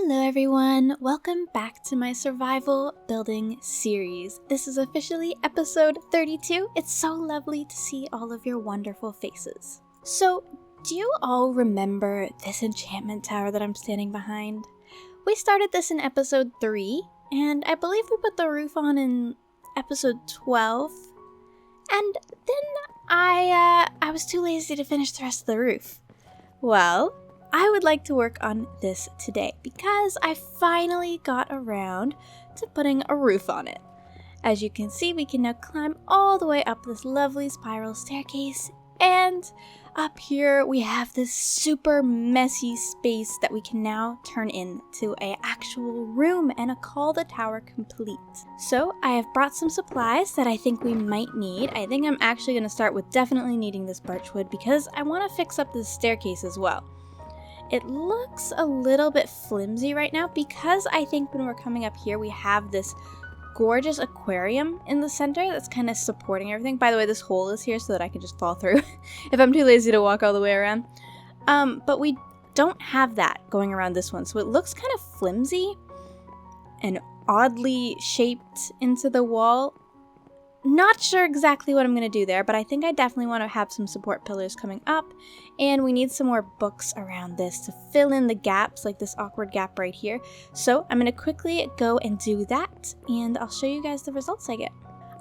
Hello everyone, welcome back to my survival building series. This is officially episode 32. It's so lovely to see all of your wonderful faces. So, do you all remember this enchantment tower that I'm standing behind? We started this in episode 3, and I believe we put the roof on in episode 12. And then I was too lazy to finish the rest of the roof. Well, I would like to work on this today because I finally got around to putting a roof on it. As you can see, we can now climb all the way up this lovely spiral staircase, and up here we have this super messy space that we can now turn into an actual room and call the tower complete. So I have brought some supplies that I think we might need. I think I'm actually going to start with definitely needing this birch wood because I want to fix up this staircase as well. It looks a little bit flimsy right now because I think when we're coming up here we have this gorgeous aquarium in the center that's kind of supporting everything. By the way, this hole is here so that I can just fall through if I'm too lazy to walk all the way around. But we don't have that going around this one, so it looks kind of flimsy and oddly shaped into the wall. Not sure exactly what I'm going to do there, but I think I definitely want to have some support pillars coming up, and we need some more books around this to fill in the gaps, like this awkward gap right here. So I'm going to quickly go and do that, and I'll show you guys the results I get.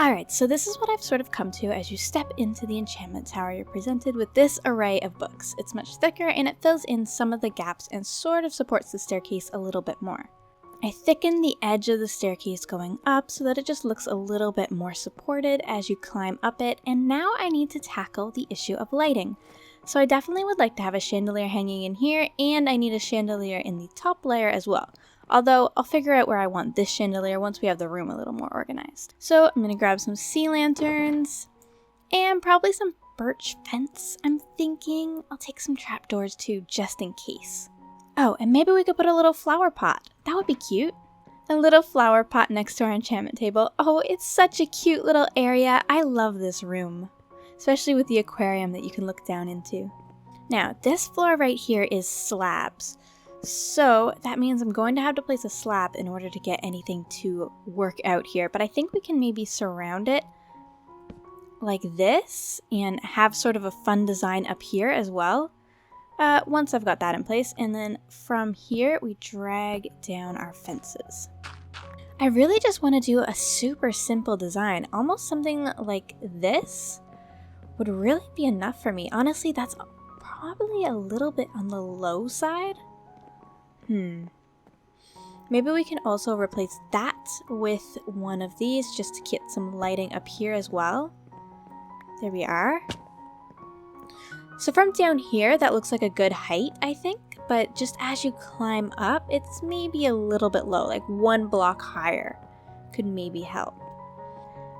Alright, so this is what I've sort of come to. As you step into the enchantment tower, you're presented with this array of books. It's much thicker, and it fills in some of the gaps and sort of supports the staircase a little bit more. I thicken the edge of the staircase going up so that it just looks a little bit more supported as you climb up it, and now I need to tackle the issue of lighting. So I definitely would like to have a chandelier hanging in here, and I need a chandelier in the top layer as well. Although I'll figure out where I want this chandelier once we have the room a little more organized. So I'm going to grab some sea lanterns and probably some birch fence. I'm thinking I'll take some trapdoors too, just in case. Oh, and maybe we could put a little flower pot. That would be cute. A little flower pot next to our enchantment table. Oh, it's such a cute little area. I love this room, especially with the aquarium that you can look down into. Now, this floor right here is slabs. So that means I'm going to have to place a slab in order to get anything to work out here. But I think we can maybe surround it like this and have sort of a fun design up here as well. Once I've got that in place, and then from here we drag down our fences. I really just want to do a super simple design, almost something like this would really be enough for me. Honestly, that's probably a little bit on the low side. Maybe we can also replace that with one of these just to get some lighting up here as well. There we are. So from down here, that looks like a good height, I think, but just as you climb up, it's maybe a little bit low, like one block higher could maybe help.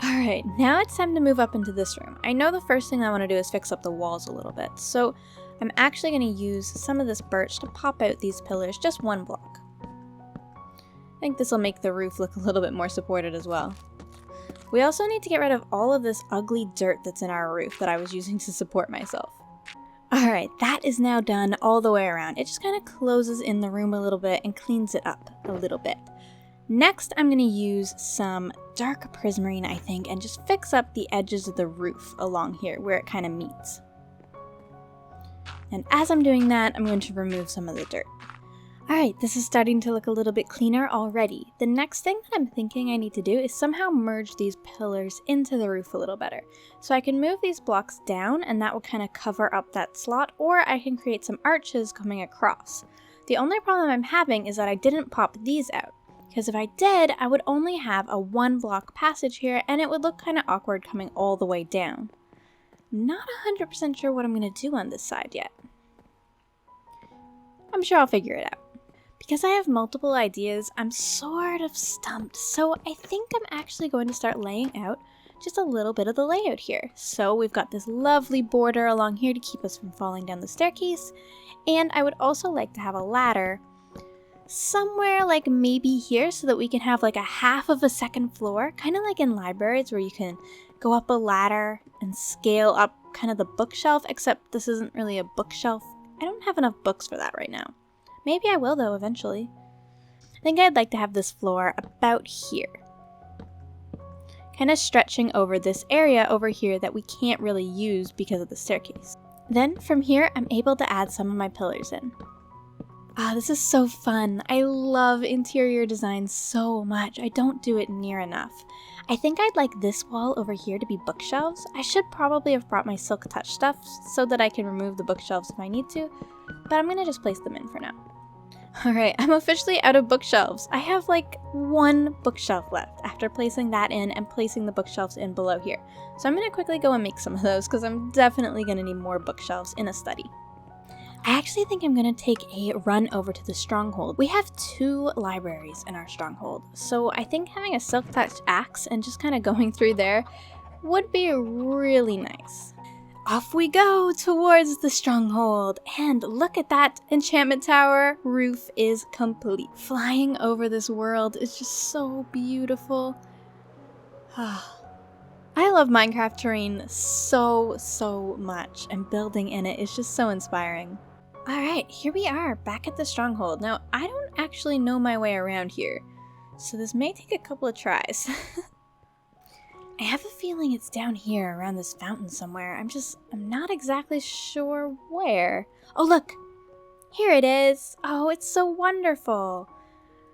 Alright, now it's time to move up into this room. I know the first thing I want to do is fix up the walls a little bit, so I'm actually going to use some of this birch to pop out these pillars, just one block. I think this will make the roof look a little bit more supported as well. We also need to get rid of all of this ugly dirt that's in our roof that I was using to support myself. Alright, that is now done all the way around. It just kind of closes in the room a little bit and cleans it up a little bit. Next, I'm going to use some dark prismarine, I think, and just fix up the edges of the roof along here where it kind of meets. And as I'm doing that, I'm going to remove some of the dirt. Alright, this is starting to look a little bit cleaner already. The next thing that I'm thinking I need to do is somehow merge these pillars into the roof a little better. So I can move these blocks down and that will kind of cover up that slot, or I can create some arches coming across. The only problem I'm having is that I didn't pop these out, because if I did, I would only have a one block passage here and it would look kind of awkward coming all the way down. Not 100% sure what I'm going to do on this side yet. I'm sure I'll figure it out. Because I have multiple ideas, I'm sort of stumped, so I think I'm actually going to start laying out just a little bit of the layout here. So we've got this lovely border along here to keep us from falling down the staircase, and I would also like to have a ladder somewhere like maybe here so that we can have like a half of a second floor, kind of like in libraries where you can go up a ladder and scale up kind of the bookshelf, except this isn't really a bookshelf. I don't have enough books for that right now. Maybe I will though eventually. think I'd like to have this floor about here, kind of stretching over this area over here that we can't really use because of the staircase. Then from here, I'm able to add some of my pillars in. This is so fun. I love interior design so much. I don't do it near enough. I think I'd like this wall over here to be bookshelves. I should probably have brought my silk touch stuff so that I can remove the bookshelves if I need to, but I'm gonna just place them in for now. Alright, I'm officially out of bookshelves. I have like one bookshelf left after placing that in and placing the bookshelves in below here. So I'm gonna quickly go and make some of those because I'm definitely gonna need more bookshelves in a study. I actually think I'm going to take a run over to the Stronghold. We have 2 libraries in our Stronghold, so I think having a silk touch axe and just kind of going through there would be really nice. Off we go towards the Stronghold, and look at that enchantment tower. Roof is complete. Flying over this world is just so beautiful. I love Minecraft terrain so much, and building in it is just so inspiring. Alright, here we are, back at the Stronghold. Now, I don't actually know my way around here, so this may take a couple of tries. I have a feeling it's down here around this fountain somewhere. I'm not exactly sure where. Oh, look! Here it is! Oh, it's so wonderful!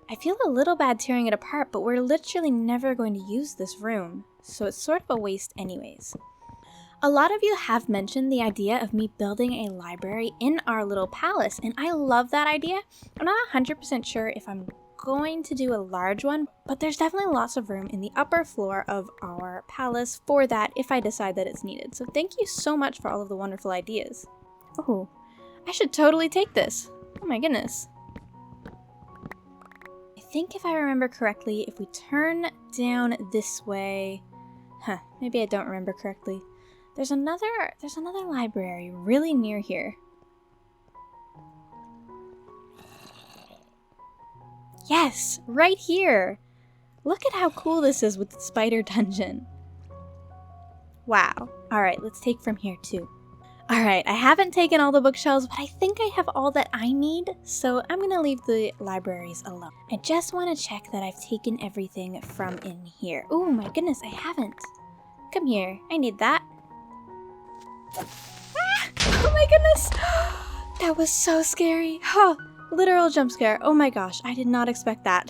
I feel a little bad tearing it apart, but we're literally never going to use this room, so it's sort of a waste anyways. A lot of you have mentioned the idea of me building a library in our little palace, and I love that idea. I'm not 100% sure if I'm going to do a large one, but there's definitely lots of room in the upper floor of our palace for that if I decide that it's needed. So thank you so much for all of the wonderful ideas. Oh, I should totally take this. Oh my goodness. I think if I remember correctly, if we turn down this way... maybe I don't remember correctly. There's another library really near here. Yes, right here. Look at how cool this is with the spider dungeon. Wow. Alright, let's take from here too. Alright, I haven't taken all the bookshelves, but I think I have all that I need, so I'm gonna leave the libraries alone. I just want to check that I've taken everything from in here. Oh my goodness, I haven't. Come here, I need that. Oh my goodness! That was so scary. Huh, literal jump scare. Oh my gosh, I did not expect that.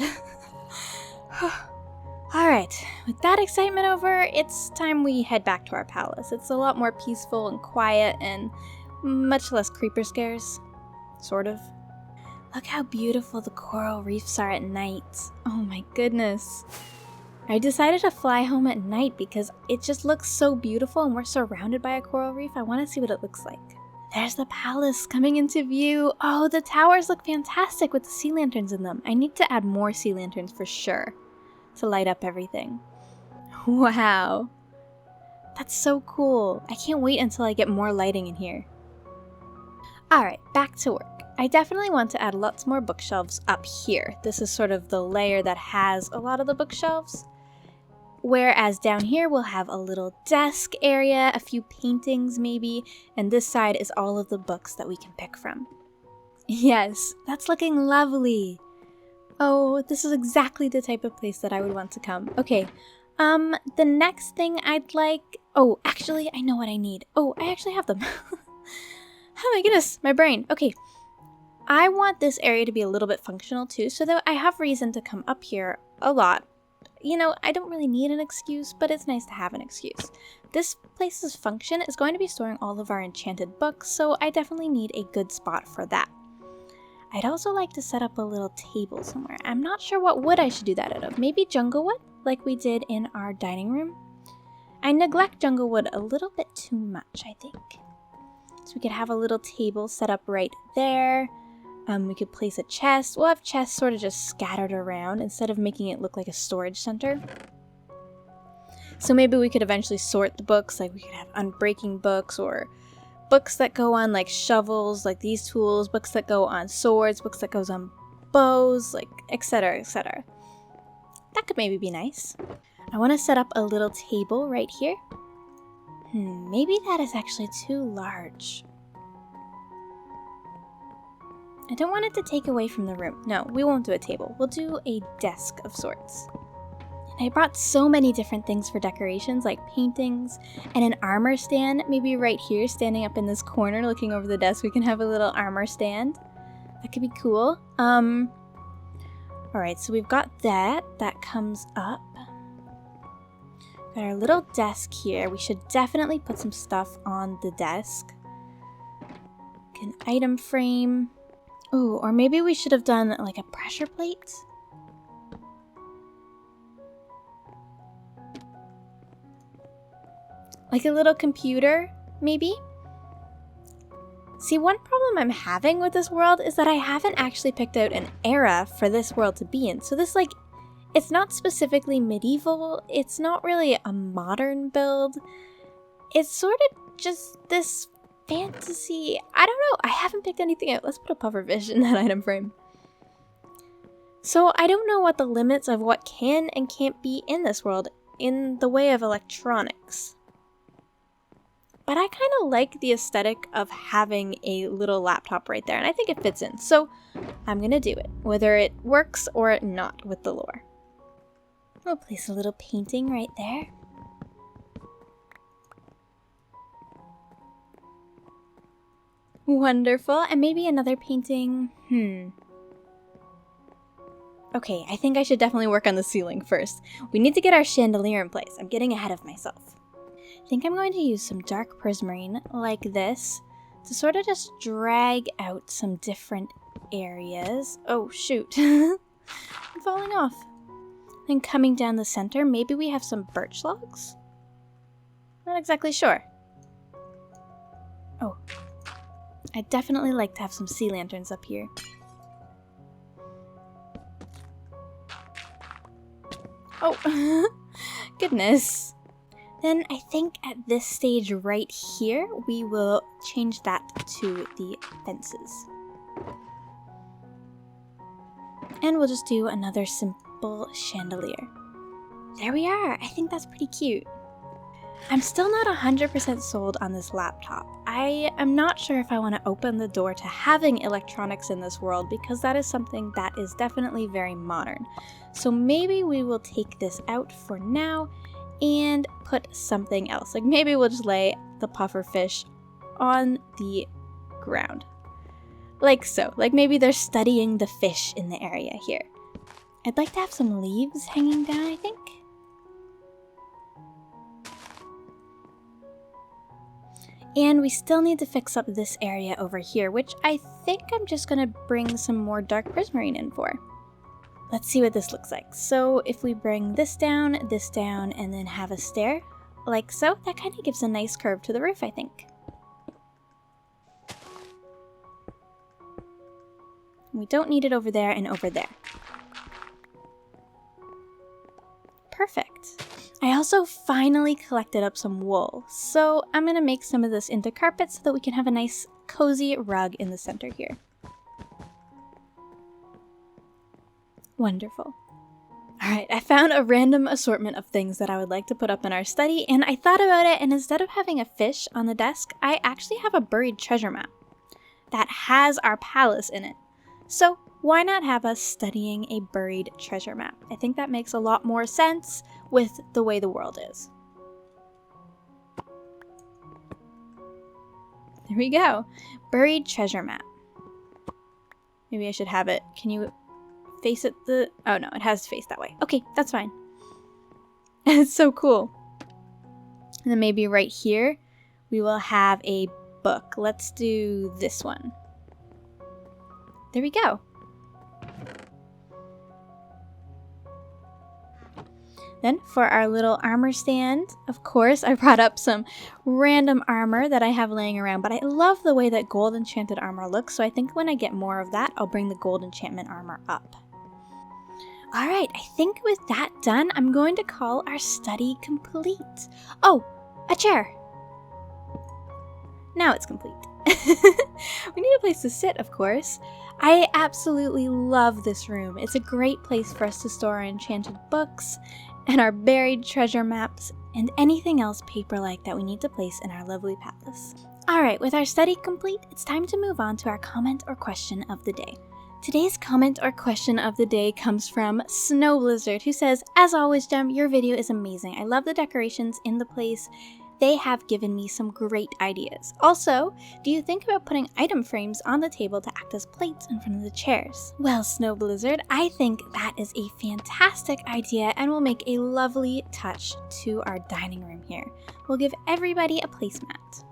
Alright, with that excitement over, it's time we head back to our palace. It's a lot more peaceful and quiet and much less creeper scares. Sort of. Look how beautiful the coral reefs are at night. Oh my goodness. I decided to fly home at night because it just looks so beautiful and we're surrounded by a coral reef. I want to see what it looks like. There's the palace coming into view. Oh, the towers look fantastic with the sea lanterns in them. I need to add more sea lanterns for sure to light up everything. Wow. That's so cool. I can't wait until I get more lighting in here. Alright, back to work. I definitely want to add lots more bookshelves up here. This is sort of the layer that has a lot of the bookshelves. Whereas down here we'll have a little desk area, a few paintings maybe, and this side is all of the books that we can pick from. Yes, that's looking lovely. Oh, this is exactly the type of place that I would want to come. Okay, the next thing I'd like... Oh, actually, I know what I need. Oh, I actually have them. Oh my goodness, my brain. Okay, I want this area to be a little bit functional too, so that I have reason to come up here a lot. You know, I don't really need an excuse, but it's nice to have an excuse. This place's function is going to be storing all of our enchanted books, so I definitely need a good spot for that. I'd also like to set up a little table somewhere. I'm not sure what wood I should do that out of. Maybe jungle wood, like we did in our dining room? I neglect jungle wood a little bit too much, I think. So we could have a little table set up right there. We could place a chest. We'll have chests sort of just scattered around instead of making it look like a storage center. So maybe we could eventually sort the books, like we could have unbreaking books or books that go on like shovels, like these tools, books that go on swords, books that goes on bows, like etc, etc. That could maybe be nice. I want to set up a little table right here. Maybe that is actually too large. I don't want it to take away from the room. No, we won't do a table. We'll do a desk of sorts. And I brought so many different things for decorations, like paintings and an armor stand. Maybe right here, standing up in this corner, looking over the desk, we can have a little armor stand. That could be cool. Alright, so we've got that. That comes up. Got our little desk here. We should definitely put some stuff on the desk. An item frame. Ooh, or maybe we should have done like a pressure plate. Like a little computer, maybe? See, one problem I'm having with this world is that I haven't actually picked out an era for this world to be in. So this, like, it's not specifically medieval. It's not really a modern build. It's sort of just this fantasy. I don't know. I haven't picked anything out. Let's put a pufferfish in that item frame. So I don't know what the limits of what can and can't be in this world in the way of electronics. But I kind of like the aesthetic of having a little laptop right there, and I think it fits in. So I'm going to do it, whether it works or not with the lore. We'll place a little painting right there. Wonderful. And maybe another painting. Okay, I think I should definitely work on the ceiling first. We need to get our chandelier in place. I'm getting ahead of myself. I think I'm going to use some dark prismarine like this to sort of just drag out some different areas. Oh, shoot. I'm falling off. Then coming down the center, maybe we have some birch logs? Not exactly sure. Oh. I'd definitely like to have some sea lanterns up here. Oh, goodness. Then I think at this stage right here, we will change that to the fences. And we'll just do another simple chandelier. There we are. I think that's pretty cute. I'm still not 100% sold on this laptop. I am not sure if I want to open the door to having electronics in this world because that is something that is definitely very modern. So maybe we will take this out for now and put something else. Like maybe we'll just lay the pufferfish on the ground. Like so. Like maybe they're studying the fish in the area here. I'd like to have some leaves hanging down, I think. And we still need to fix up this area over here, which I think I'm just going to bring some more dark prismarine in for. Let's see what this looks like. So if we bring this down, and then have a stair, like so, that kind of gives a nice curve to the roof, I think. We don't need it over there and over there. Perfect. I also finally collected up some wool, so I'm going to make some of this into carpet so that we can have a nice cozy rug in the center here. Wonderful. Alright, I found a random assortment of things that I would like to put up in our study, and I thought about it, and instead of having a fish on the desk, I actually have a buried treasure map that has our palace in it. So why not have us studying a buried treasure map? I think that makes a lot more sense with the way the world is. There we go. Buried treasure map. Maybe I should have it. Can you face it oh no, it has to face that way. Okay, that's fine. It's so cool. And then maybe right here, we will have a book. Let's do this one. There we go. Then for our little armor stand, of course, I brought up some random armor that I have laying around, but I love the way that gold enchanted armor looks, so I think when I get more of that, I'll bring the gold enchantment armor up. Alright, I think with that done, I'm going to call our study complete. Oh, a chair! Now it's complete. We need a place to sit, of course. I absolutely love this room. It's a great place for us to store our enchanted books and our buried treasure maps and anything else paper-like that we need to place in our lovely palace. Alright, with our study complete, it's time to move on to our comment or question of the day. Today's comment or question of the day comes from Snow Blizzard, who says, "As always, Gem, your video is amazing. I love the decorations in the place. They have given me some great ideas. Also, do you think about putting item frames on the table to act as plates in front of the chairs?" Well, Snow Blizzard, I think that is a fantastic idea and will make a lovely touch to our dining room here. We'll give everybody a placemat.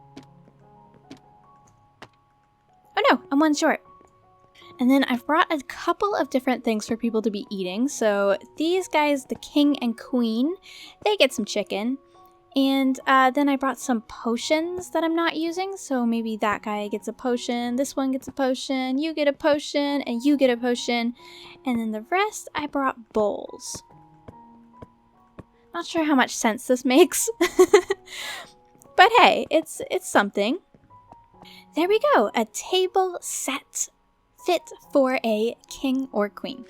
Oh no, I'm one short. And then I've brought a couple of different things for people to be eating. So these guys, the king and queen, they get some chicken. And then I brought some potions that I'm not using. So maybe that guy gets a potion, this one gets a potion, you get a potion, and you get a potion. And then the rest, I brought bowls. Not sure how much sense this makes. But hey, it's something. There we go, a table set fit for a king or queen.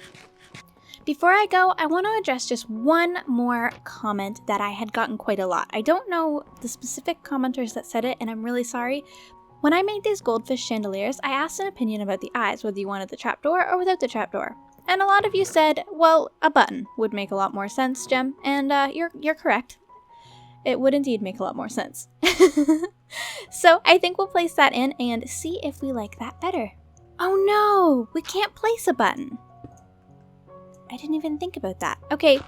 Before I go, I want to address just one more comment that I had gotten quite a lot. I don't know the specific commenters that said it, and I'm really sorry. When I made these goldfish chandeliers, I asked an opinion about the eyes, whether you wanted the trapdoor or without the trapdoor. And a lot of you said, well, a button would make a lot more sense, Gem, and you're correct. It would indeed make a lot more sense. So I think we'll place that in and see if we like that better. Oh no, we can't place a button. I didn't even think about that. Okay,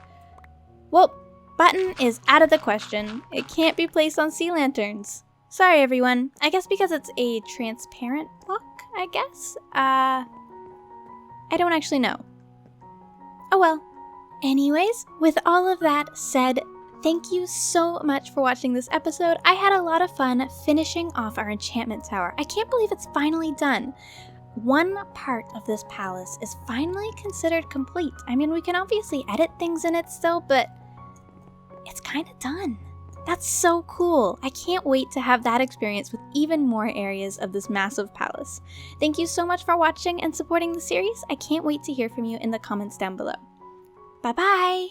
well, button is out of the question. It can't be placed on sea lanterns. Sorry, everyone. I guess because it's a transparent block, I guess? I don't actually know. Oh well. Anyways, with all of that said, thank you so much for watching this episode. I had a lot of fun finishing off our enchantment tower. I can't believe it's finally done. One part of this palace is finally considered complete. I mean, we can obviously edit things in it still, but it's kind of done. That's so cool. I can't wait to have that experience with even more areas of this massive palace. Thank you so much for watching and supporting the series. I can't wait to hear from you in the comments down below. Bye-bye!